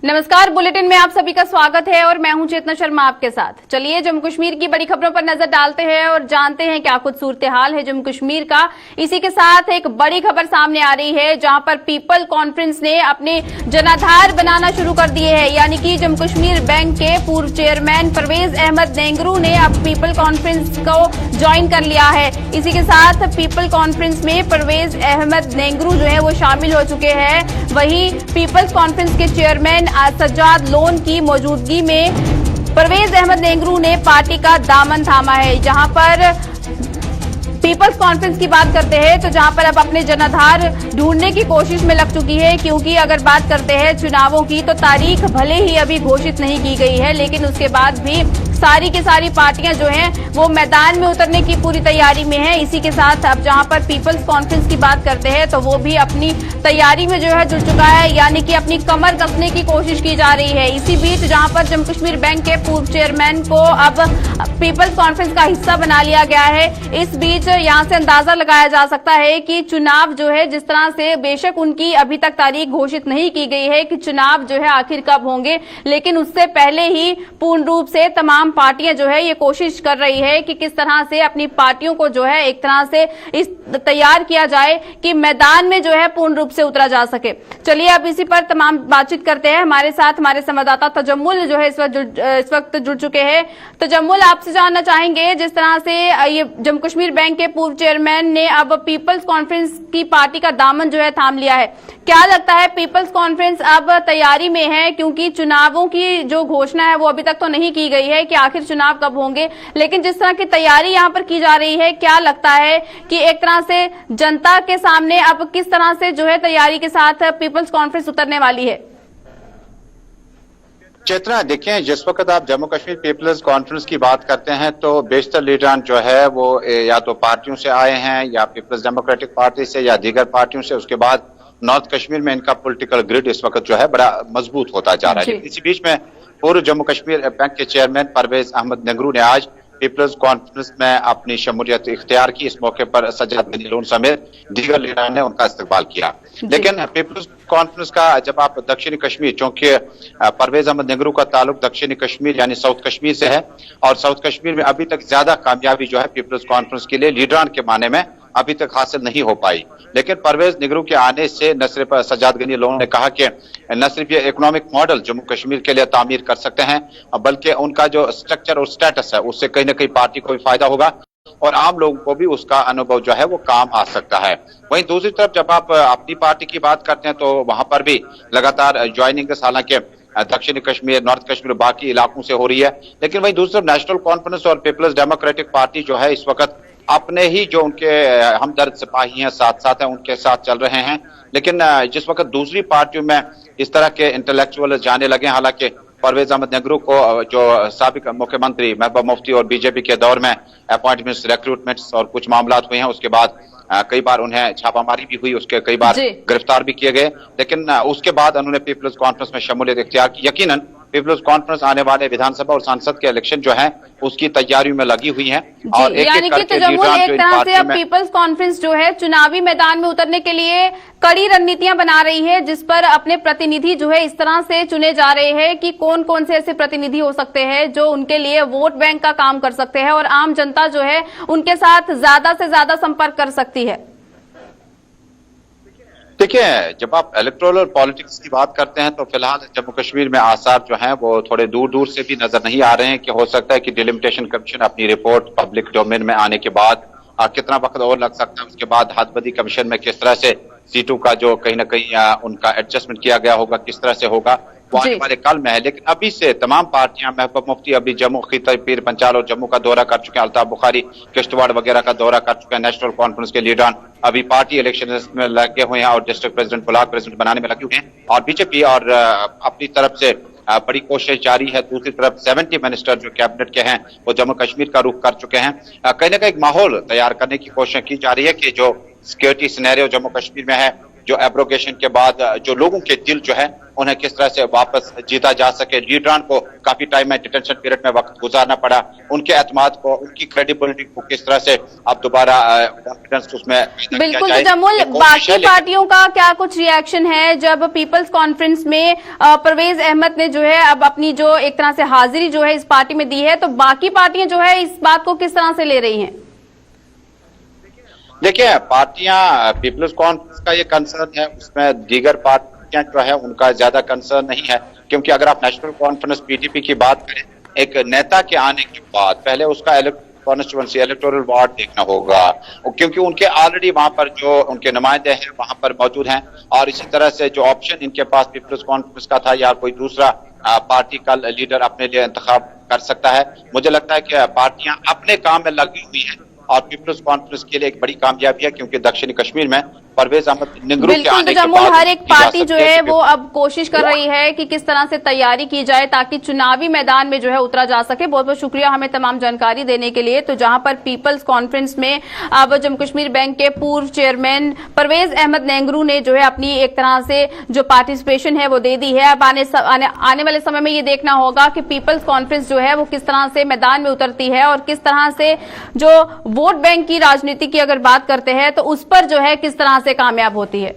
नमस्कार, बुलेटिन में आप सभी का स्वागत है और मैं हूं चेतना शर्मा आपके साथ। चलिए जम्मू कश्मीर की बड़ी खबरों पर नजर डालते हैं और जानते हैं क्या कुछ सूरत हाल है जम्मू कश्मीर का। इसी के साथ एक बड़ी खबर सामने आ रही है जहां पर पीपल कॉन्फ्रेंस ने अपने जनाधार बनाना शुरू कर दिए हैं, यानी कि जम्मू कश्मीर बैंक के पूर्व चेयरमैन परवेज अहमद नेंगरू ने अब पीपल कॉन्फ्रेंस को ज्वाइन कर लिया है। इसी के साथ पीपल कॉन्फ्रेंस में परवेज अहमद नेंगरू जो है वो शामिल हो चुके हैं। वहीं पीपल्स कॉन्फ्रेंस के चेयरमैन सज्जाद लोन की मौजूदगी में परवेज अहमद नेंगरू ने पार्टी का दामन थामा है। जहां पर पीपल्स कॉन्फ्रेंस की बात करते हैं तो जहां पर अब अपने जनाधार ढूंढने की कोशिश में लग चुकी है, क्योंकि अगर बात करते हैं चुनावों की तो तारीख भले ही अभी घोषित नहीं की गई है, लेकिन उसके बाद भी सारी की सारी पार्टियां जो हैं वो मैदान में उतरने की पूरी तैयारी में है। इसी के साथ अब जहां पर पीपल्स कॉन्फ्रेंस की बात करते हैं तो वो भी अपनी तैयारी में जो है जुट चुका है, यानी कि अपनी कमर कसने की कोशिश की जा रही है। इसी बीच जहां पर जम्मू कश्मीर बैंक के पूर्व चेयरमैन को अब पीपल्स कॉन्फ्रेंस का हिस्सा बना लिया गया है। इस बीच यहां से अंदाजा लगाया जा सकता है कि चुनाव जो है, जिस तरह से बेशक उनकी अभी तक तारीख घोषित नहीं की गई है कि चुनाव जो है आखिर कब होंगे, लेकिन उससे पहले ही पूर्ण रूप से तमाम पार्टियां जो है ये कोशिश कर रही है कि किस तरह से अपनी पार्टियों को जो है एक तरह से इस तैयार किया जाए कि मैदान में जो है पूर्ण रूप से उतरा जा सके। चलिए अब इसी पर तमाम बातचीत करते हैं। हमारे साथ हमारे संवाददाता तजम्मुल जो है इस वक्त जुड़ चुके हैं। तजम्मुल, आपसे जानना चाहेंगे, जिस तरह से ये जम्मू कश्मीर बैंक के पूर्व चेयरमैन ने अब पीपल्स कॉन्फ्रेंस की पार्टी का दामन जो है थाम लिया है, क्या लगता है पीपल्स कॉन्फ्रेंस अब तैयारी में है? क्योंकि चुनावों की जो घोषणा है वो अभी तक तो नहीं की गई है कि आखिर चुनाव कब होंगे, लेकिन जिस तरह की तैयारी यहां पर की जा रही है, क्या लगता है कि एक तरह से जनता के सामने अब किस तरह से जो है तैयारी के साथ पीपल्स कॉन्फ्रेंस उतरने वाली है? चेतना, देखिए, जिस वक्त आप जम्मू कश्मीर पीपल्स कॉन्फ्रेंस की बात करते हैं तो बेशतर लीडरान जो है वो या तो पार्टियों से आए हैं या पीपल्स डेमोक्रेटिक पार्टी से या दीगर पार्टियों से। उसके बाद नॉर्थ कश्मीर में इनका पॉलिटिकल ग्रिड इस वक्त जो है बड़ा मजबूत होता जा रहा है। इसी बीच में पूर्व जम्मू कश्मीर बैंक के चेयरमैन परवेज अहमद नेंगरू ने आज पीपल्स कॉन्फ्रेंस में अपनी शमूलियत इख्तियार की। इस मौके पर सज्जाद लोन समेत दीगर लीडरान ने उनका इस्तकबाल किया। लेकिन पीपल्स कॉन्फ्रेंस का जब आप दक्षिणी कश्मीर, चूंकि परवेज अहमद नेंगरू का ताल्लुक दक्षिणी कश्मीर यानी साउथ कश्मीर से है और साउथ कश्मीर में अभी तक ज्यादा कामयाबी जो है पीपल्स कॉन्फ्रेंस के लिए लीडरान के माने में अभी तक हासिल नहीं हो पाई। लेकिन परवेज नेंगरू के आने से न सिर्फ सज्जाद गनी लोन ने कहा कि न सिर्फ ये इकोनॉमिक मॉडल जम्मू कश्मीर के लिए तामीर कर सकते हैं, बल्कि उनका जो स्ट्रक्चर और स्टेटस है उससे कहीं ना कहीं पार्टी को भी फायदा होगा और आम लोगों को भी उसका अनुभव जो है वो काम आ सकता है। वहीं दूसरी तरफ जब आप अपनी पार्टी की बात करते हैं तो वहां पर भी लगातार ज्वाइनिंग, हालांकि दक्षिणी कश्मीर, नॉर्थ कश्मीर, बाकी इलाकों से हो रही है, लेकिन वहीं दूसरी तरफ नेशनल कॉन्फ्रेंस और पीपल्स डेमोक्रेटिक पार्टी जो है इस वक्त अपने ही जो उनके हमदर्द सिपाही हैं, साथ साथ हैं, उनके साथ चल रहे हैं। लेकिन जिस वक्त दूसरी पार्टियों में इस तरह के इंटेलेक्चुअल जाने लगे, हालांकि परवेज अहमद नेंगरू को जो साबिक मुख्यमंत्री महबूबा मुफ्ती और बीजेपी के दौर में अपॉइंटमेंट्स, रिक्रूटमेंट्स और कुछ मामला हुए हैं, उसके बाद कई बार उन्हें छापामारी भी हुई, उसके कई बार गिरफ्तार भी किए गए, लेकिन उसके बाद उन्होंने पीपल्स कॉन्फ्रेंस में शमूलियत इख्तियार की। यकीनन पीपल्स कॉन्फ्रेंस आने वाले विधानसभा और संसद के इलेक्शन जो है उसकी तैयारियों में लगी हुई है और यानी कि तजम्मुल, एक तरह से अब पीपल्स कॉन्फ्रेंस जो है चुनावी मैदान में उतरने के लिए कड़ी रणनीतियां बना रही है, जिस पर अपने प्रतिनिधि जो है इस तरह से चुने जा रहे हैं कि कौन कौन से ऐसे प्रतिनिधि हो सकते हैं जो उनके लिए वोट बैंक का काम कर सकते हैं और आम जनता जो है उनके साथ ज्यादा से ज्यादा संपर्क कर सकती है। देखिए, जब आप इलेक्टोरल पॉलिटिक्स की बात करते हैं तो फिलहाल जम्मू कश्मीर में आसार जो हैं वो थोड़े दूर दूर से भी नजर नहीं आ रहे हैं कि हो सकता है कि डिलिमिटेशन कमीशन अपनी रिपोर्ट पब्लिक डोमेन में आने के बाद कितना वक्त और लग सकता है, उसके बाद हदबदी कमीशन में किस तरह से सीटों का जो कहीं ना कहीं उनका एडजस्टमेंट किया गया होगा, किस तरह से होगा, वो आने वाले कल में है। लेकिन अभी से तमाम पार्टियां, महबूबा मुफ्ती अभी जम्मू, खिता पीर पंचाल और जम्मू का दौरा कर चुके हैं, अल्ताफ बुखारी किश्तवाड़ वगैरह का दौरा कर चुके हैं, नेशनल कॉन्फ्रेंस के लीडरान अभी पार्टी इलेक्शन में लगे हुए हैं और डिस्ट्रिक्ट प्रेसिडेंट, ब्लॉक प्रेसिडेंट बनाने में लगे हुए हैं और बीजेपी और अपनी तरफ से बड़ी कोशिश जारी है। दूसरी तरफ 70 मिनिस्टर जो कैबिनेट के हैं वो जम्मू कश्मीर का रुख कर चुके हैं। कहीं ना कहीं एक माहौल तैयार करने की कोशिश की जा रही है कि जो सिक्योरिटी सिनेरियो जम्मू कश्मीर में है जो एब्रोगेशन के बाद जो लोगों के दिल जो है उन्हें किस तरह से वापस जीता जा सके। लीडरान को काफी टाइम में डिटेंशन पीरियड में वक्त गुजारना पड़ा, उनके एतमाद को, उनकी क्रेडिबिलिटी को किस तरह से अब दोबारा कॉन्फिडेंस उसमें बिल्कुल। तो जमुल, बाकी पार्टियों का क्या कुछ रिएक्शन है जब पीपल्स कॉन्फ्रेंस में परवेज अहमद ने जो है अब अपनी जो एक तरह से हाजिरी जो है इस पार्टी में दी है, तो बाकी पार्टियां जो है इस बात को किस तरह से ले रही हैं? देखिए, पार्टियां, पीपल्स कॉन्फ्रेंस का ये कंसर्न है, उसमें दीगर पार्टियां जो है उनका ज्यादा कंसर्न नहीं है, क्योंकि अगर आप नेशनल कॉन्फ्रेंस पीटीपी की बात करें, एक नेता के आने के बाद पहले उसका कॉन्स्टिट्यूंसी इलेक्टोरल वार्ड देखना होगा, क्योंकि उनके ऑलरेडी वहां पर जो उनके नुमाइंदे हैं वहां पर मौजूद हैं, और इसी तरह से जो ऑप्शन इनके पास पीपल्स कॉन्फ्रेंस का था या कोई दूसरा पार्टी का लीडर अपने लिए इंतखाब कर सकता है। मुझे लगता है कि पार्टियां अपने काम में लगी हुई हैं और पीपल्स कॉन्फ्रेंस के लिए एक बड़ी कामयाबी है, क्योंकि दक्षिणी कश्मीर में परवेज अहमद निंगरू के आने के बाद हर एक पार्टी जो है वो अब कोशिश कर रही है कि किस तरह से तैयारी की जाए ताकि चुनावी मैदान में जो है उतरा जा सके। बहुत बहुत शुक्रिया हमें तमाम जानकारी देने के लिए। तो जहां पर पीपल्स कॉन्फ्रेंस में अब जम्मू कश्मीर बैंक के पूर्व चेयरमैन परवेज अहमद निंगरू ने जो है अपनी एक तरह से जो पार्टिसिपेशन है वो दे दी है। अब आने वाले समय में ये देखना होगा कि पीपल्स कॉन्फ्रेंस जो है वो किस तरह से मैदान में उतरती है और किस तरह से जो वोट बैंक की राजनीति की अगर बात करते हैं तो उस पर जो है किस तरह से कामयाब होती है।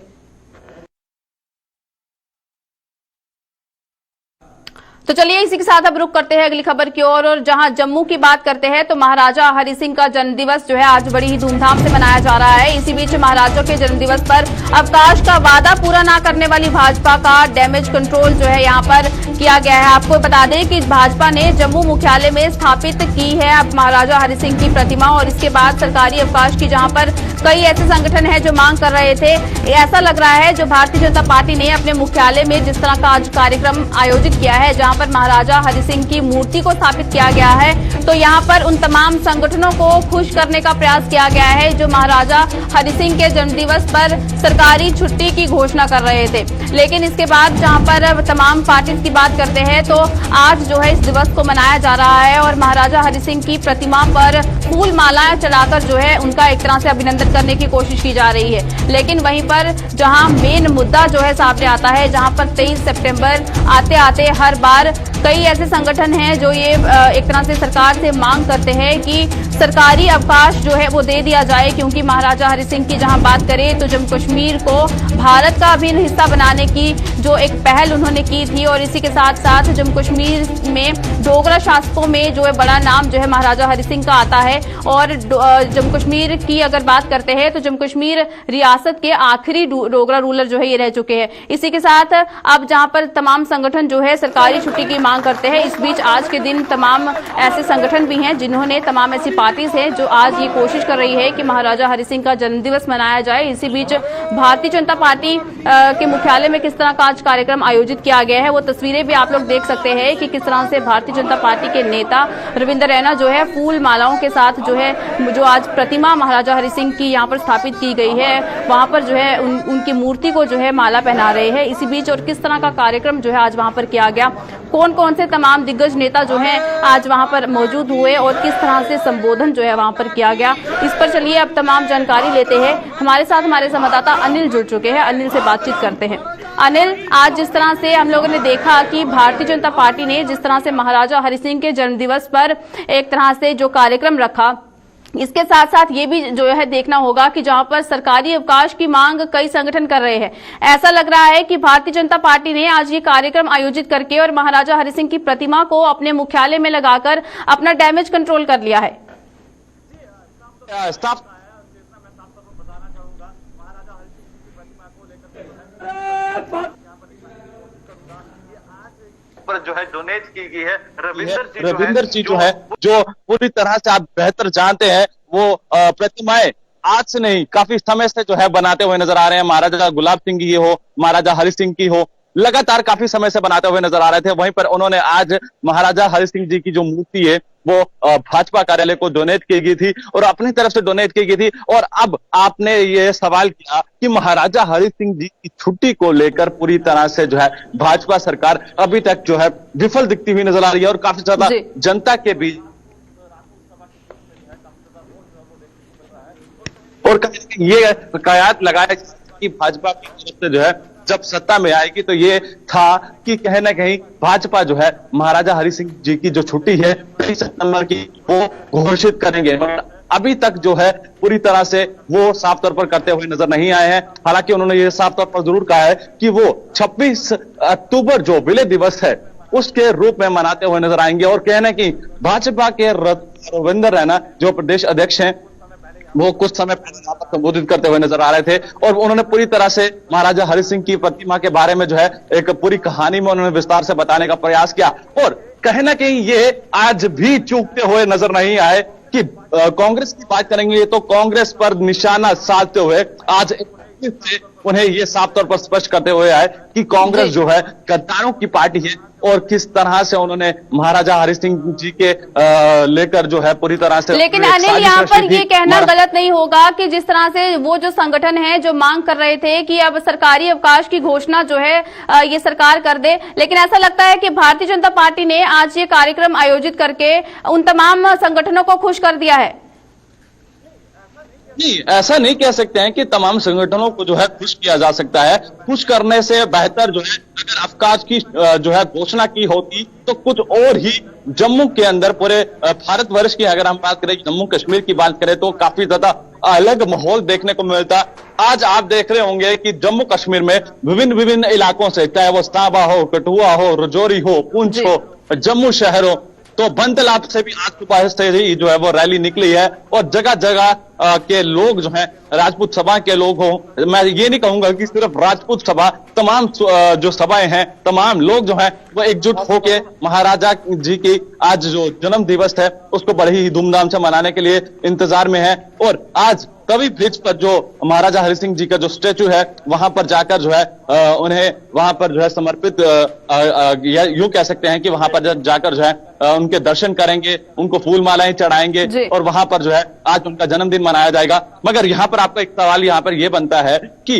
तो चलिए इसी के साथ अब रुक करते हैं अगली खबर की ओर और जहां जम्मू की बात करते हैं तो महाराजा हरि सिंह का जन्मदिवस जो है आज बड़ी ही धूमधाम से मनाया जा रहा है। इसी बीच महाराजा के जन्मदिवस पर अवकाश का वादा पूरा न करने वाली भाजपा का डैमेज कंट्रोल जो है यहां पर किया गया है। आपको बता दें कि भाजपा ने जम्मू मुख्यालय में स्थापित की है अब महाराजा हरि सिंह की प्रतिमा और इसके बाद सरकारी अवकाश की, जहां पर कई ऐसे संगठन हैं जो मांग कर रहे थे। ऐसा लग रहा है जो भारतीय जनता पार्टी ने अपने मुख्यालय में जिस तरह का आज कार्यक्रम आयोजित किया है जहां पर महाराजा हरि सिंह की मूर्ति को स्थापित किया गया है, तो यहां पर उन तमाम संगठनों को खुश करने का प्रयास किया गया है जो महाराजा हरि सिंह के जन्मदिवस पर सरकारी छुट्टी की घोषणा कर रहे थे। लेकिन इसके बाद जहां पर तमाम पार्टी की बात करते हैं तो आज जो है इस दिवस को मनाया जा रहा है और महाराजा हरि सिंह की प्रतिमा पर फूल मालाएं चढ़ाकर जो है उनका एक तरह से अभिनंदन करने की कोशिश की जा रही है। लेकिन वहीं पर जहां मेन मुद्दा जो है सामने आता है, जहां पर 23 सितंबर आते आते हर बार कई ऐसे संगठन हैं जो ये एक तरह से सरकार से मांग करते हैं कि सरकारी अवकाश जो है वो दे दिया जाए, क्योंकि महाराजा हरि सिंह की जहां बात करें तो जम्मू कश्मीर को भारत का अभिन्न हिस्सा बनाने की जो एक पहल उन्होंने की थी और इसी के साथ साथ जम्मू कश्मीर में डोगरा शासकों में जो है बड़ा नाम जो है महाराजा हरि सिंह का आता है। और जम्मू कश्मीर की अगर बात करते हैं तो जम्मू कश्मीर रियासत के आखिरी डोगरा रूलर जो है ये रह चुके हैं। इसी के साथ अब जहां पर तमाम संगठन जो है सरकारी छुट्टी की मांग करते हैं, इस बीच आज के दिन तमाम ऐसे संगठन भी हैं जिन्होंने, तमाम ऐसी पार्टीज हैं जो आज ये कोशिश कर रही है कि महाराजा हरि सिंह का जन्मदिवस मनाया जाए। इसी बीच भारतीय जनता पार्टी के मुख्यालय में किस तरह का आज कार्यक्रम आयोजित किया गया है वो तस्वीरें भी आप लोग देख सकते हैं कि किस तरह से भारतीय जनता पार्टी के नेता रविंद्र रैना जो है फूल मालाओं के साथ जो है जो आज प्रतिमा महाराजा हरि सिंह की यहाँ पर स्थापित की गई है वहां पर जो है उनकी मूर्ति को जो है माला पहना रहे हैं। इसी बीच और किस तरह का कार्यक्रम जो है आज वहां पर किया गया, कौन कौन से तमाम दिग्गज नेता जो हैं आज वहां पर मौजूद हुए और किस तरह से संबोधन जो है वहां पर किया गया, इस पर चलिए अब तमाम जानकारी लेते हैं। हमारे साथ हमारे संवाददाता अनिल जुड़ चुके हैं, अनिल से बातचीत करते हैं। अनिल, आज जिस तरह से हम लोगों ने देखा कि भारतीय जनता पार्टी ने जिस तरह से महाराजा हरि सिंह के जन्मदिवस पर एक तरह से जो कार्यक्रम रखा, इसके साथ साथ ये भी जो है देखना होगा कि जहां पर सरकारी अवकाश की मांग कई संगठन कर रहे हैं, ऐसा लग रहा है कि भारतीय जनता पार्टी ने आज ये कार्यक्रम आयोजित करके और महाराजा हरि सिंह की प्रतिमा को अपने मुख्यालय में लगाकर अपना डैमेज कंट्रोल कर लिया है। पर जो है डोनेट की गई है रविंदर जी जो है जो पूरी तरह से आप बेहतर जानते हैं वो प्रतिमाएं आज से नहीं काफी समय से जो है बनाते हुए नजर आ रहे हैं। महाराजा गुलाब सिंह की हो, महाराजा हरि सिंह की हो, लगातार काफी समय से बनाते हुए नजर आ रहे थे। वहीं पर उन्होंने आज महाराजा हरि सिंह जी की जो मूर्ति है वो भाजपा कार्यालय को डोनेट की गई थी और अपनी तरफ से डोनेट की गई थी। और अब आपने ये सवाल किया कि महाराजा हरि सिंह जी की छुट्टी को लेकर पूरी तरह से जो है भाजपा सरकार अभी तक जो है विफल दिखती हुई नजर आ रही है और काफी ज्यादा जनता के बीच और ये कयास लगाया कि भाजपा की तरफ से जो है जब सत्ता में आएगी तो ये था कि कहीं ना कहीं भाजपा जो है महाराजा हरि सिंह जी की जो छुट्टी है 23 सितंबर की वो घोषित करेंगे, मगर अभी तक जो है पूरी तरह से वो साफ तौर पर करते हुए नजर नहीं आए हैं। हालांकि उन्होंने ये साफ तौर पर जरूर कहा है कि वो 26 अक्टूबर जो विलय दिवस है उसके रूप में मनाते हुए नजर आएंगे। और कहना कि भाजपा के रविंद्र रैना जो प्रदेश अध्यक्ष हैं वो कुछ समय पहले यहाँ पर संबोधित करते हुए नजर आ रहे थे और उन्होंने पूरी तरह से महाराजा हरि सिंह की प्रतिमा के बारे में जो है एक पूरी कहानी में उन्होंने विस्तार से बताने का प्रयास किया। और कहीं ना कहीं ये आज भी चूकते हुए नजर नहीं आए कि कांग्रेस की बात करेंगे तो कांग्रेस पर निशाना साधते हुए आज से उन्हें ये साफ तौर पर स्पष्ट करते हुए आए कि कांग्रेस जो है गद्दारों की पार्टी है और किस तरह से उन्होंने महाराजा हरि सिंह जी के लेकर जो है पूरी तरह से। लेकिन अनिल यहाँ पर ये कहना गलत नहीं होगा कि जिस तरह से वो जो संगठन है जो मांग कर रहे थे कि अब सरकारी अवकाश की घोषणा जो है ये सरकार कर दे, लेकिन ऐसा लगता है कि भारतीय जनता पार्टी ने आज ये कार्यक्रम आयोजित करके उन तमाम संगठनों को खुश कर दिया है। नहीं, ऐसा नहीं कह सकते हैं कि तमाम संगठनों को जो है खुश किया जा सकता है। खुश करने से बेहतर जो है अगर अवकाश की जो है घोषणा की होती तो कुछ और ही जम्मू के अंदर पूरे भारतवर्ष की अगर हम बात करें, जम्मू कश्मीर की बात करें तो काफी ज्यादा अलग माहौल देखने को मिलता। आज आप देख रहे होंगे कि जम्मू कश्मीर में विभिन्न इलाकों से, चाहे वो सांबा हो, कठुआ हो, राजौरी हो, पुंछ हो, जम्मू शहर हो, तो बंतलाब से भी आज सुबह से ही जो है वो रैली निकली है और जगह जगह के लोग जो हैं राजपूत सभा के लोग हों, मैं ये नहीं कहूंगा कि सिर्फ राजपूत सभा, तमाम जो सभाएं हैं तमाम लोग जो हैं वो एकजुट होके महाराजा जी की आज जो जन्म दिवस है उसको बड़े ही धूमधाम से मनाने के लिए इंतजार में है। और आज तवी ब्रिज पर जो महाराजा हरि सिंह जी का जो स्टेचू है वहां पर जाकर जो है उन्हें वहां पर जो है समर्पित यूं कह सकते हैं कि वहां पर जाकर जो है उनके दर्शन करेंगे, उनको फूल मालाएं चढ़ाएंगे और वहां पर जो है आज उनका जन्मदिन मनाया जाएगा। मगर यहाँ पर आपका एक सवाल यहाँ पर यह बनता है कि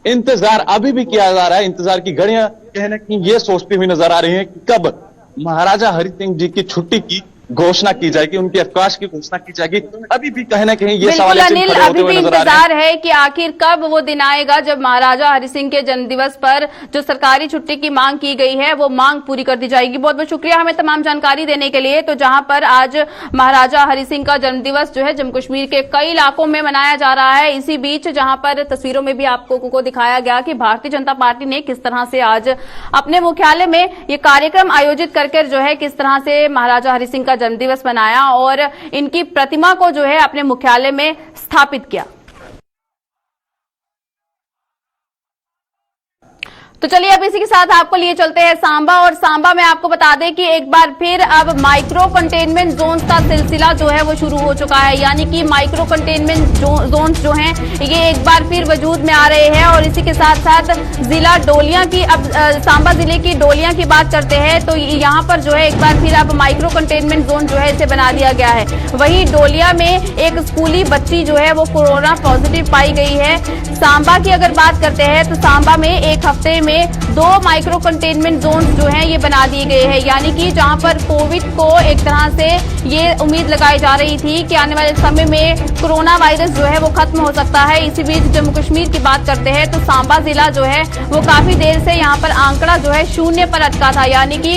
इंतजार अभी भी किया जा रहा है, इंतजार की घड़ियां कहने की ये सोचती हुई नजर आ रही है कि कब महाराजा हरि सिंह जी की छुट्टी की घोषणा की जाएगी, उनके अवकाश की घोषणा की जाएगी। अभी भी कहीं ना कहीं ये सवाल अनिल अभी भी इंतजार है कि आखिर कब वो दिन आएगा जब महाराजा हरि सिंह के जन्मदिवस पर जो सरकारी छुट्टी की मांग की गई है वो मांग पूरी कर दी जाएगी। बहुत बहुत शुक्रिया हमें तमाम जानकारी देने के लिए। तो जहां पर आज महाराजा हरि सिंह का जन्मदिवस जो है जम्मू कश्मीर के कई इलाकों में मनाया जा रहा है, इसी बीच जहां पर तस्वीरों में भी आपको दिखाया गया कि भारतीय जनता पार्टी ने किस तरह से आज अपने मुख्यालय में ये कार्यक्रम आयोजित करके जो है किस तरह से महाराजा हरि सिंह का जन्मदिवस मनाया और इनकी प्रतिमा को जो है अपने मुख्यालय में स्थापित किया। तो चलिए अब इसी के साथ आपको लिए चलते हैं सांबा, और सांबा में आपको बता दें कि एक बार फिर अब माइक्रो कंटेनमेंट जोन्स का सिलसिला जो है वो शुरू हो चुका है, यानी कि माइक्रो कंटेनमेंट जोन्स जो हैं ये एक बार फिर वजूद में आ रहे हैं। और इसी के साथ साथ जिला डोलियां की, अब सांबा जिले की डोलियां की बात करते हैं तो यहाँ पर जो है एक बार फिर अब माइक्रो कंटेनमेंट जोन जो है इसे बना दिया गया है। वहीं डोलिया में एक स्कूली बच्ची जो है वो कोरोना पॉजिटिव पाई गई है। सांबा की अगर बात करते हैं तो सांबा में एक हफ्ते में 2 माइक्रो कंटेनमेंट जोन जो हैं ये बना दिए गए हैं, यानी कि जहां पर कोविड को एक तरह से ये उम्मीद लगाई जा रही थी कि आने वाले समय में कोरोना वायरस जो है वो खत्म हो सकता है। इसी बीच जम्मू कश्मीर की बात करते हैं तो सांबा जिला जो है वो काफी देर से यहाँ पर आंकड़ा जो है 0 पर अटका था, यानी कि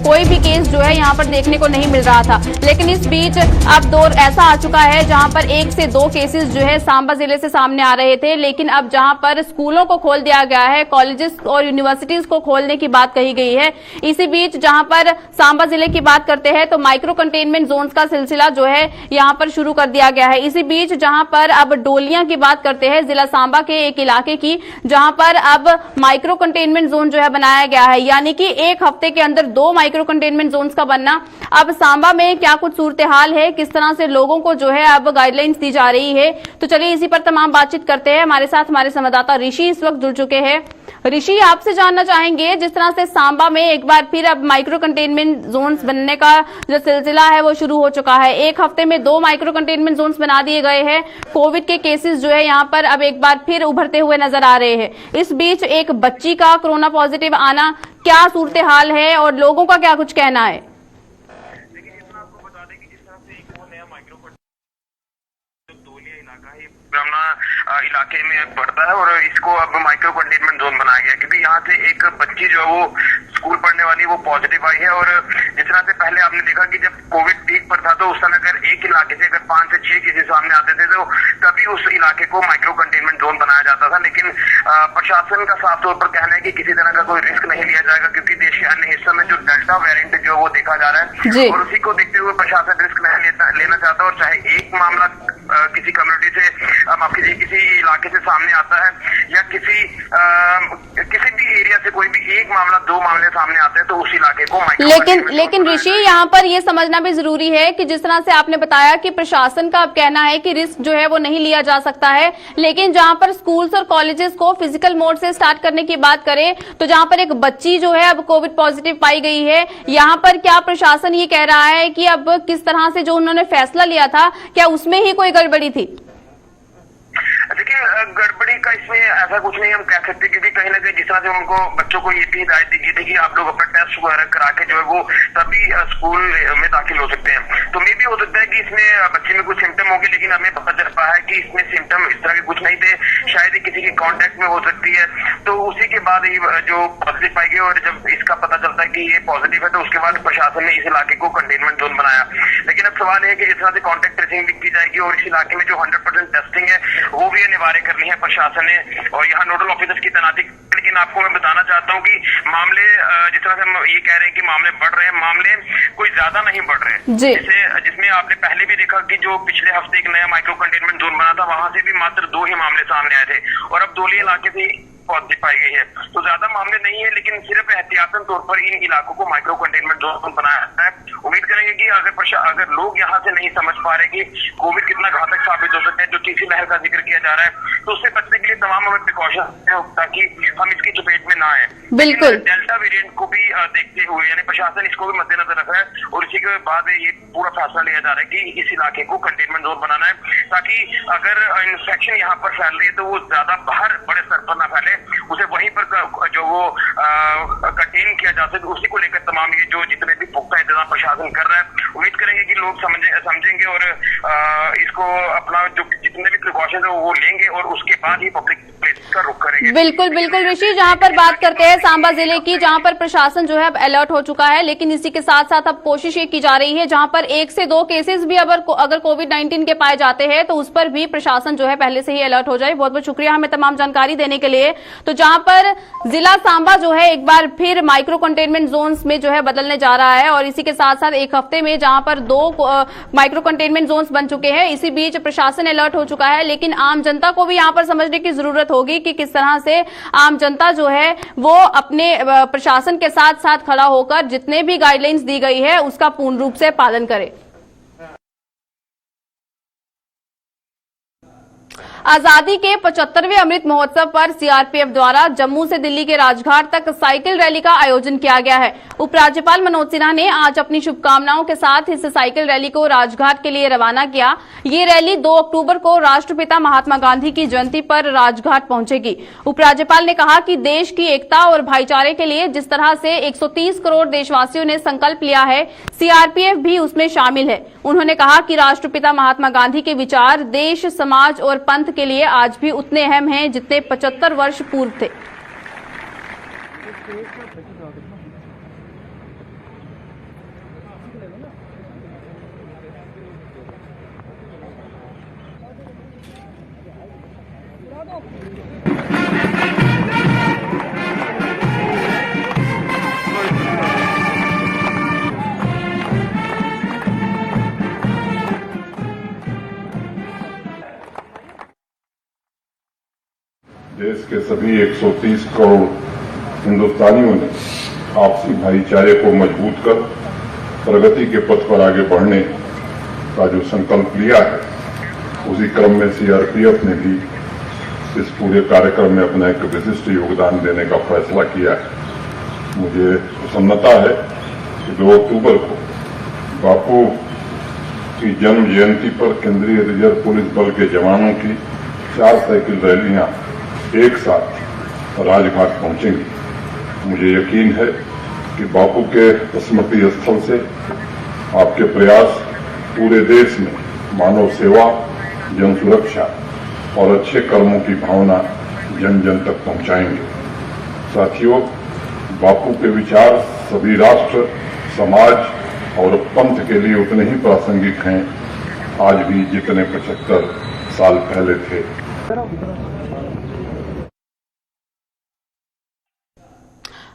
कोई भी केस जो है यहाँ पर देखने को नहीं मिल रहा था। लेकिन इस बीच अब दौर ऐसा आ चुका है जहां पर 1 से 2 केसेस जो है सांबा जिले से सामने आ रहे थे, लेकिन अब जहां पर स्कूलों को खोल दिया गया है, कॉलेजेस और यूनिवर्सिटीज को खोलने की बात कही गई है। इसी बीच जहां पर सांबा जिले की बात करते हैं तो माइक्रो कंटेनमेंट जोन्स का सिलसिला जो है यहां पर शुरू कर दिया गया है। इसी बीच जहां पर अब डोलियां की बात करते हैं, जिला सांबा के एक इलाके की, जहां पर अब माइक्रो कंटेनमेंट जोन जो है बनाया गया है, यानी कि एक हफ्ते के अंदर 2 माइक्रो कंटेनमेंट जोन्स का बनना। अब सांबा में क्या कुछ सूरत हाल है, किस तरह से लोगों को जो है अब गाइडलाइंस दी जा रही है, तो चलिए इसी पर तमाम बातचीत करते हैं। हमारे साथ हमारे संवाददाता ऋषि इस वक्त जुड़ चुके हैं। ऋषि, आपसे जानना चाहेंगे जिस तरह से सांबा में एक बार फिर अब माइक्रो कंटेनमेंट जोन्स बनने का जो सिलसिला है वो शुरू हो चुका है। एक हफ्ते में 2 माइक्रो कंटेनमेंट जोन्स बना दिए गए हैं। कोविड के केसेस जो है यहाँ पर अब एक बार फिर उभरते हुए नजर आ रहे हैं। इस बीच एक बच्ची का कोरोना पॉजिटिव आना, क्या सूरत हाल है और लोगों का क्या कुछ कहना है? इलाके में पड़ता है और इसको अब माइक्रो कंटेनमेंट जोन बनाया गया, क्योंकि यहाँ से एक बच्ची जो है वो स्कूल पढ़ने वाली वो पॉजिटिव आई है। और जिस तरह से पहले आपने देखा कि जब कोविड पीक पर था तो उस समय अगर एक इलाके से अगर 5 से 6 केसेस सामने आते थे तो तभी उस इलाके को माइक्रो कंटेनमेंट जोन बनाया जाता था। लेकिन प्रशासन का साफ तौर पर कहना है कि किसी तरह का कोई रिस्क नहीं लिया जाएगा, क्योंकि देश के अन्य हिस्सों में जो डेल्टा वेरिएंट जो वो देखा जा रहा है और उसी को देखते हुए प्रशासन रिस्क नहीं लेना चाहता। और चाहे एक मामला किसी कम्युनिटी से माफ कीजिए किसी इलाके से सामने आता है या किसी भी एरिया से कोई भी एक मामला 2 मामले सामने आते हैं तो उस इलाके को लेकिन ऋषि, यहाँ पर ये समझना भी जरूरी है कि जिस तरह से आपने बताया कि प्रशासन का अब कहना है कि रिस्क जो है वो नहीं लिया जा सकता है, लेकिन जहाँ पर स्कूल्स और कॉलेजेस को फिजिकल मोड से स्टार्ट करने की बात करें तो जहाँ पर एक बच्ची जो है अब कोविड पॉजिटिव पाई गई है, यहाँ पर क्या प्रशासन ये कह रहा है कि अब किस तरह से जो उन्होंने फैसला लिया था क्या उसमें ही कोई गड़बड़ी थी? देखिए, गड़बड़ी का इसमें ऐसा कुछ नहीं हम कह सकते, क्योंकि कहीं ना कहीं जिस तरह से उनको बच्चों को ये भी हिदायत दी गई थी कि आप लोग अपना टेस्ट वगैरह करा के जो है वो तभी स्कूल में दाखिल हो सकते हैं। तो मे भी हो सकता है कि इसमें बच्चे में कुछ सिम्टम होंगे, लेकिन हमें पता चल पाया है कि इसमें सिम्टम इस तरह के कुछ नहीं थे, शायद ही किसी के कॉन्टेक्ट में हो सकती है। तो उसी के बाद ही जो पॉजिटिव पाई गई और जब इसका पता चलता है कि ये पॉजिटिव है तो उसके बाद प्रशासन ने इस इलाके को कंटेनमेंट जोन बनाया। लेकिन अब सवाल है कि जिस तरह से कॉन्टेक्ट ट्रेसिंग भी की जाएगी और इस इलाके में जो 100% टेस्टिंग है वो भी अनिवार्य करनी है प्रशासन ने और यहाँ नोडल ऑफिसर्स की तैनाती। लेकिन आपको मैं बताना चाहता हूँ कि मामले जिस तरह से हम ये कह रहे हैं कि मामले बढ़ रहे हैं, मामले कोई ज्यादा नहीं बढ़ रहे हैं। जिसमें आपने पहले भी देखा कि जो पिछले हफ्ते एक नया माइक्रो कंटेनमेंट जोन बना था वहां से भी मात्र 2 ही मामले सामने आए थे और अब दोली इलाके से पॉजिटिव पाई गई है। तो ज्यादा मामले नहीं है, लेकिन सिर्फ एहतियातन तौर पर इन इलाकों को माइक्रो कंटेनमेंट जोन बनाया है। उम्मीद करेंगे कि अगर लोग यहाँ से नहीं समझ पा रहे कि कोविड कितना घातक साबित हो सकता है, जो तीसरी लहर का जिक्र किया जा रहा है, तो उससे बचने के लिए तमाम हमें प्रिकॉशन हो ताकि हम इसकी चपेट में ना आए। बिल्कुल, डेल्टा वेरिएंट को भी देखते हुए यानी प्रशासन इसको भी मद्देनजर रख रहा है और इसी के बाद ये पूरा फैसला लिया जा रहा है कि इस इलाके को कंटेनमेंट जोन बनाना है, ताकि अगर इन्फेक्शन यहाँ पर फैल रही है तो वो ज्यादा बाहर बड़े स्तर पर ना फैले, उसे वहीं पर जो वो कंटेन किया जा सके। उसी को लेकर तमाम ये जो जितने भी पुख्ता इंतजाम प्रशासन कर रहा है, उम्मीद करेंगे कि लोग समझेंगे और इसको अपना जो जितने भी प्रिकॉशन है वो लेंगे और उसके बाद ही पब्लिक प्लेस का रुख करेंगे। बिल्कुल ऋषि, जहां पर बात करते हैं सांबा जिले की, जहां पर प्रशासन जो है अब अलर्ट हो चुका है, लेकिन इसी के साथ साथ अब कोशिश ये की जा रही है जहां पर 1 से 2 केसेस भी अगर कोविड-19 के पाए जाते हैं तो उस पर भी प्रशासन जो है पहले से ही अलर्ट हो जाए। बहुत बहुत शुक्रिया हमें तमाम जानकारी देने के लिए। तो जहां पर जिला सांबा जो है एक बार फिर माइक्रो कंटेनमेंट जोन्स में जो है बदलने जा रहा है और इसी के साथ साथ एक हफ्ते में जहां पर 2 माइक्रो कंटेनमेंट जोन्स बन चुके हैं, इसी बीच प्रशासन अलर्ट हो चुका है। लेकिन आम जनता को भी यहां पर समझने की जरूरत होगी कि किस तरह से आम जनता जो है वो अपने प्रशासन के साथ साथ खड़ा होकर जितने भी गाइडलाइंस दी गई है उसका पूर्ण रूप से पालन करे। आजादी के 75वें अमृत महोत्सव पर सीआरपीएफ द्वारा जम्मू से दिल्ली के राजघाट तक साइकिल रैली का आयोजन किया गया है। उपराज्यपाल मनोज सिन्हा ने आज अपनी शुभकामनाओं के साथ इस साइकिल रैली को राजघाट के लिए रवाना किया। ये रैली 2 अक्टूबर को राष्ट्रपिता महात्मा गांधी की जयंती पर राजघाट पहुंचेगी। उपराज्यपाल ने कहा कि देश की एकता और भाईचारे के लिए जिस तरह से 130 करोड़ देशवासियों ने संकल्प लिया है, सीआरपीएफ भी उसमें शामिल है। उन्होंने कहा कि राष्ट्रपिता महात्मा गांधी के विचार देश, समाज और पंथ के लिए आज भी उतने अहम हैं जितने 75 वर्ष पूर्व थे। देश के सभी 130 करोड़ हिंदुस्तानियों ने आपसी भाईचारे को मजबूत कर प्रगति के पथ पर आगे बढ़ने का जो संकल्प लिया है, उसी क्रम में सीआरपीएफ ने भी इस पूरे कार्यक्रम में अपना एक विशिष्ट योगदान देने का फैसला किया है। मुझे प्रसन्नता है कि 2 अक्टूबर को बापू की जन्म जयंती पर केंद्रीय रिजर्व पुलिस बल के जवानों की 4 साइकिल रैलियां एक साथ राजघाट पहुंचेंगी। मुझे यकीन है कि बापू के स्मृति स्थल से आपके प्रयास पूरे देश में मानव सेवा, जन सुरक्षा और अच्छे कर्मों की भावना जन जन तक पहुंचाएंगे। साथियों, बापू के विचार सभी राष्ट्र, समाज और पंथ के लिए उतने ही प्रासंगिक हैं आज भी जितने 75 साल पहले थे।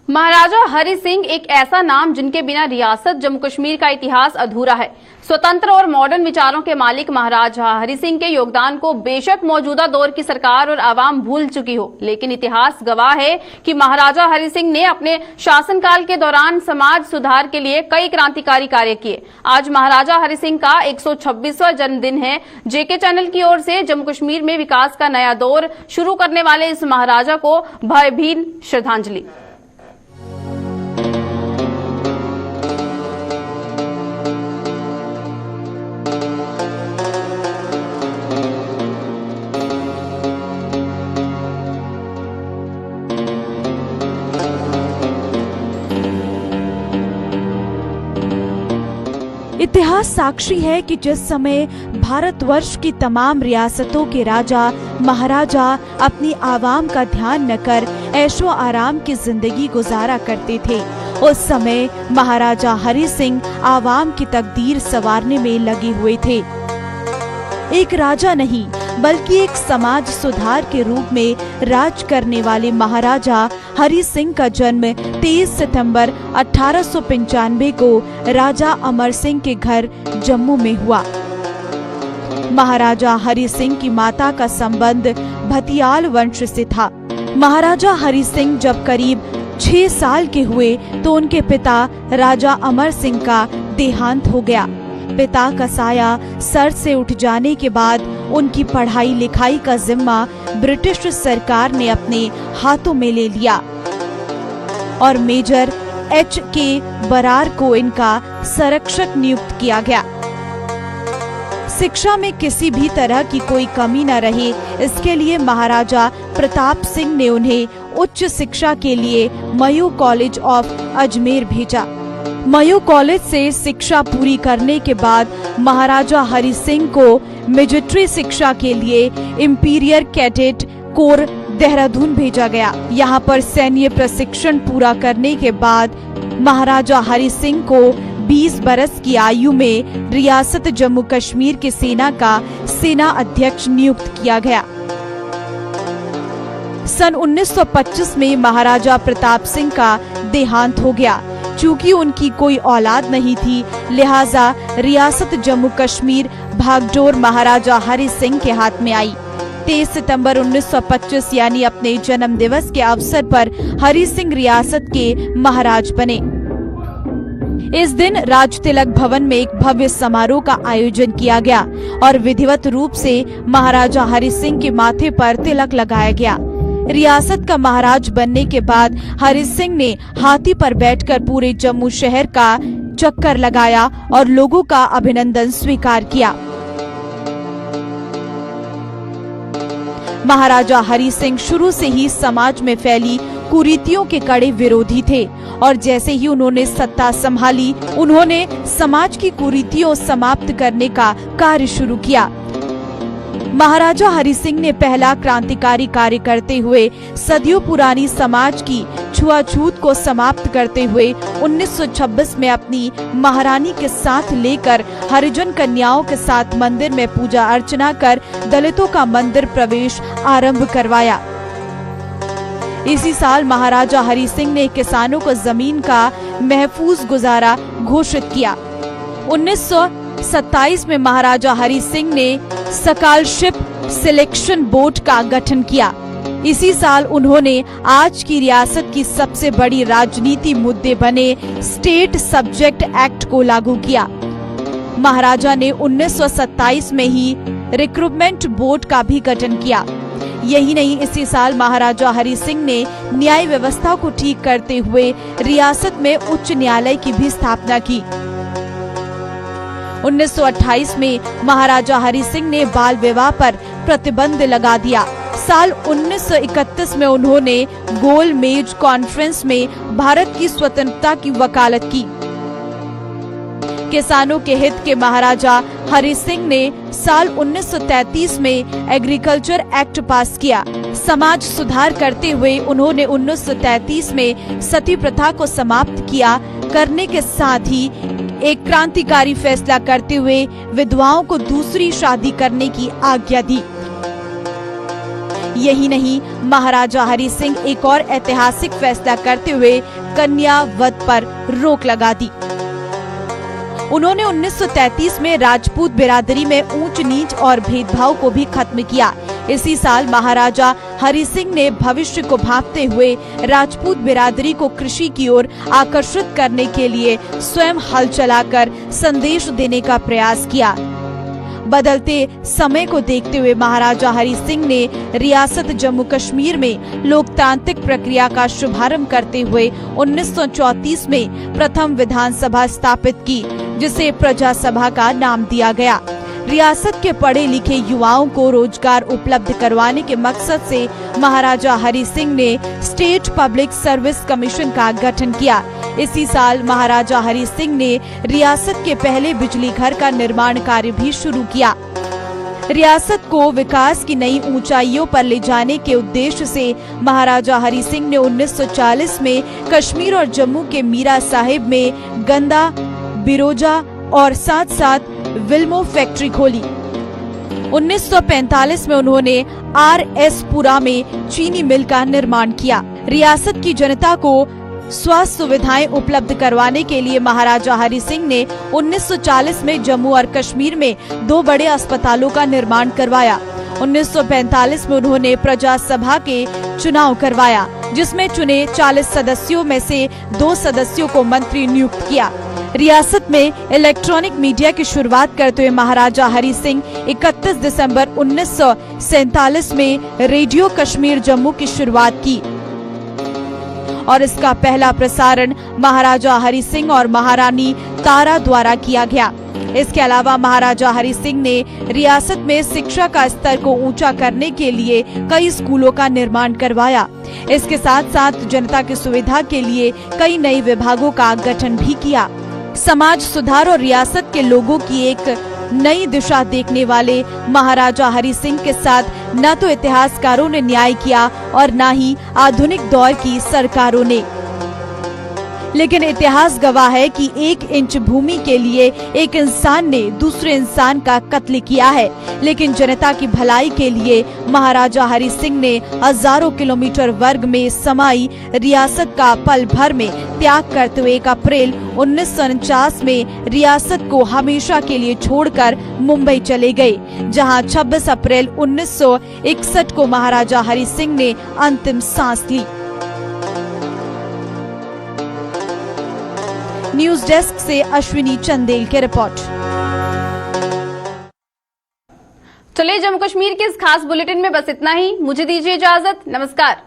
महाराजा हरि सिंह एक ऐसा नाम जिनके बिना रियासत जम्मू कश्मीर का इतिहास अधूरा है। स्वतंत्र और मॉडर्न विचारों के मालिक महाराजा हरि सिंह के योगदान को बेशक मौजूदा दौर की सरकार और आवाम भूल चुकी हो, लेकिन इतिहास गवाह है कि महाराजा हरि सिंह ने अपने शासनकाल के दौरान समाज सुधार के लिए कई क्रांतिकारी कार्य किए। आज महाराजा हरि सिंह का 126वां जन्मदिन है। जेके चैनल की ओर से जम्मू कश्मीर में विकास का नया दौर शुरू करने वाले इस महाराजा को भावभीनी श्रद्धांजलि। इतिहास साक्षी है कि जिस समय भारतवर्ष की तमाम रियासतों के राजा महाराजा अपनी आवाम का ध्यान न कर ऐशो आराम की जिंदगी गुजारा करते थे, उस समय महाराजा हरि सिंह आवाम की तकदीर संवारने में लगे हुए थे। एक राजा नहीं बल्कि एक समाज सुधार के रूप में राज करने वाले महाराजा हरि सिंह का जन्म 23 सितंबर 1895 को राजा अमर सिंह के घर जम्मू में हुआ। महाराजा हरि सिंह की माता का संबंध भतियाल वंश से था। महाराजा हरि सिंह जब करीब 6 साल के हुए तो उनके पिता राजा अमर सिंह का देहांत हो गया। पिता का साया सर से उठ जाने के बाद उनकी पढ़ाई लिखाई का जिम्मा ब्रिटिश सरकार ने अपने हाथों में ले लिया और मेजर H.K. बरार को इनका संरक्षक नियुक्त किया गया। शिक्षा में किसी भी तरह की कोई कमी न रहे, इसके लिए महाराजा प्रताप सिंह ने उन्हें उच्च शिक्षा के लिए मयू कॉलेज ऑफ अजमेर भेजा। मयू कॉलेज से शिक्षा पूरी करने के बाद महाराजा हरि सिंह को मिलिट्री शिक्षा के लिए इंपीरियल कैडेट कोर देहरादून भेजा गया। यहाँ पर सैन्य प्रशिक्षण पूरा करने के बाद महाराजा हरि सिंह को 20 बरस की आयु में रियासत जम्मू कश्मीर की सेना का सेना अध्यक्ष नियुक्त किया गया। सन 1925 में महाराजा प्रताप सिंह का देहांत हो गया। चूंकि उनकी कोई औलाद नहीं थी, लिहाजा रियासत जम्मू कश्मीर भागडोर महाराजा हरि सिंह के हाथ में आई। 23 सितंबर 1925 यानी अपने जन्म दिवस के अवसर पर हरि सिंह रियासत के महाराज बने। इस दिन राज तिलक भवन में एक भव्य समारोह का आयोजन किया गया और विधिवत रूप से महाराजा हरि सिंह के माथे पर तिलक लगाया गया। रियासत का महाराज बनने के बाद हरि सिंह ने हाथी पर बैठकर पूरे जम्मू शहर का चक्कर लगाया और लोगों का अभिनंदन स्वीकार किया। महाराजा हरि सिंह शुरू से ही समाज में फैली कुरीतियों के कड़े विरोधी थे और जैसे ही उन्होंने सत्ता संभाली, उन्होंने समाज की कुरीतियों समाप्त करने का कार्य शुरू किया। महाराजा हरि सिंह ने पहला क्रांतिकारी कार्य करते हुए सदियों पुरानी समाज की छुआछूत को समाप्त करते हुए 1926 में अपनी महारानी के साथ लेकर हरिजन कन्याओं के साथ मंदिर में पूजा अर्चना कर दलितों का मंदिर प्रवेश आरंभ करवाया। इसी साल महाराजा हरि सिंह ने किसानों को जमीन का महफूज गुजारा घोषित किया। 1927 में महाराजा हरि सिंह ने स्कॉलरशिप सिलेक्शन बोर्ड का गठन किया। इसी साल उन्होंने आज की रियासत की सबसे बड़ी राजनीति मुद्दे बने स्टेट सब्जेक्ट एक्ट को लागू किया। महाराजा ने 1927 में ही रिक्रूटमेंट बोर्ड का भी गठन किया। यही नहीं, इसी साल महाराजा हरि सिंह ने न्याय व्यवस्था को ठीक करते हुए रियासत में उच्च न्यायालय की भी स्थापना की। 1928 में महाराजा हरि सिंह ने बाल विवाह पर प्रतिबंध लगा दिया। साल 1931 में उन्होंने गोल मेज कॉन्फ्रेंस में भारत की स्वतंत्रता की वकालत की। किसानों के हित के महाराजा हरि सिंह ने साल 1933 में एग्रीकल्चर एक्ट पास किया। समाज सुधार करते हुए उन्होंने 1933 में सती प्रथा को समाप्त किया करने के साथ ही एक क्रांतिकारी फैसला करते हुए विधवाओं को दूसरी शादी करने की आज्ञा दी। यही नहीं, महाराजा हरि सिंह एक और ऐतिहासिक फैसला करते हुए कन्या वध पर रोक लगा दी। उन्होंने 1933 में राजपूत बिरादरी में ऊंच नीच और भेदभाव को भी खत्म किया। इसी साल महाराजा हरि सिंह ने भविष्य को भांपते हुए राजपूत बिरादरी को कृषि की ओर आकर्षित करने के लिए स्वयं हल चलाकर संदेश देने का प्रयास किया। बदलते समय को देखते हुए महाराजा हरि सिंह ने रियासत जम्मू कश्मीर में लोकतांत्रिक प्रक्रिया का शुभारंभ करते हुए 1934 में प्रथम विधानसभा स्थापित की, जिसे प्रजा सभा का नाम दिया गया। रियासत के पढ़े लिखे युवाओं को रोजगार उपलब्ध करवाने के मकसद से महाराजा हरि सिंह ने स्टेट पब्लिक सर्विस कमीशन का गठन किया। इसी साल महाराजा हरि सिंह ने रियासत के पहले बिजली घर का निर्माण कार्य भी शुरू किया। रियासत को विकास की नई ऊंचाइयों पर ले जाने के उद्देश्य से महाराजा हरि सिंह ने 1940 में कश्मीर और जम्मू के मीरा साहिब में गंदा, बिरोजा और साथ साथ विल्मो फैक्ट्री खोली। 1945 में उन्होंने RS पुरा में चीनी मिल का निर्माण किया। रियासत की जनता को स्वास्थ्य सुविधाएं उपलब्ध करवाने के लिए महाराजा हरि सिंह ने 1940 में जम्मू और कश्मीर में 2 बड़े अस्पतालों का निर्माण करवाया। 1945 में उन्होंने प्रजा सभा के चुनाव करवाया, जिसमें चुने 40 सदस्यों में से 2 सदस्यों को मंत्री नियुक्त किया। रियासत में इलेक्ट्रॉनिक मीडिया की शुरुआत करते हुए महाराजा हरि सिंह 31 दिसंबर 1947 में रेडियो कश्मीर जम्मू की शुरुआत की और इसका पहला प्रसारण महाराजा हरि सिंह और महारानी तारा द्वारा किया गया। इसके अलावा महाराजा हरि सिंह ने रियासत में शिक्षा का स्तर को ऊंचा करने के लिए कई स्कूलों का निर्माण करवाया। इसके साथ साथ जनता की सुविधा के लिए कई नए विभागों का गठन भी किया। समाज सुधार और रियासत के लोगों की एक नई दिशा देखने वाले महाराजा हरि सिंह के साथ न तो इतिहासकारों ने न्याय किया और न ही आधुनिक दौर की सरकारों ने। लेकिन इतिहास गवाह है कि 1 इंच भूमि के लिए एक इंसान ने दूसरे इंसान का कत्ल किया है, लेकिन जनता की भलाई के लिए महाराजा हरि सिंह ने हजारों किलोमीटर वर्ग में समाई रियासत का पल भर में त्याग करते हुए 1 अप्रैल 1949 में रियासत को हमेशा के लिए छोड़कर मुंबई चले गए, जहां 26 अप्रैल 1961 को महाराजा हरि सिंह ने अंतिम सांस ली। न्यूज डेस्क से अश्विनी चंदेल की रिपोर्ट। चलिए, जम्मू कश्मीर के इस खास बुलेटिन में बस इतना ही। मुझे दीजिए इजाजत। नमस्कार।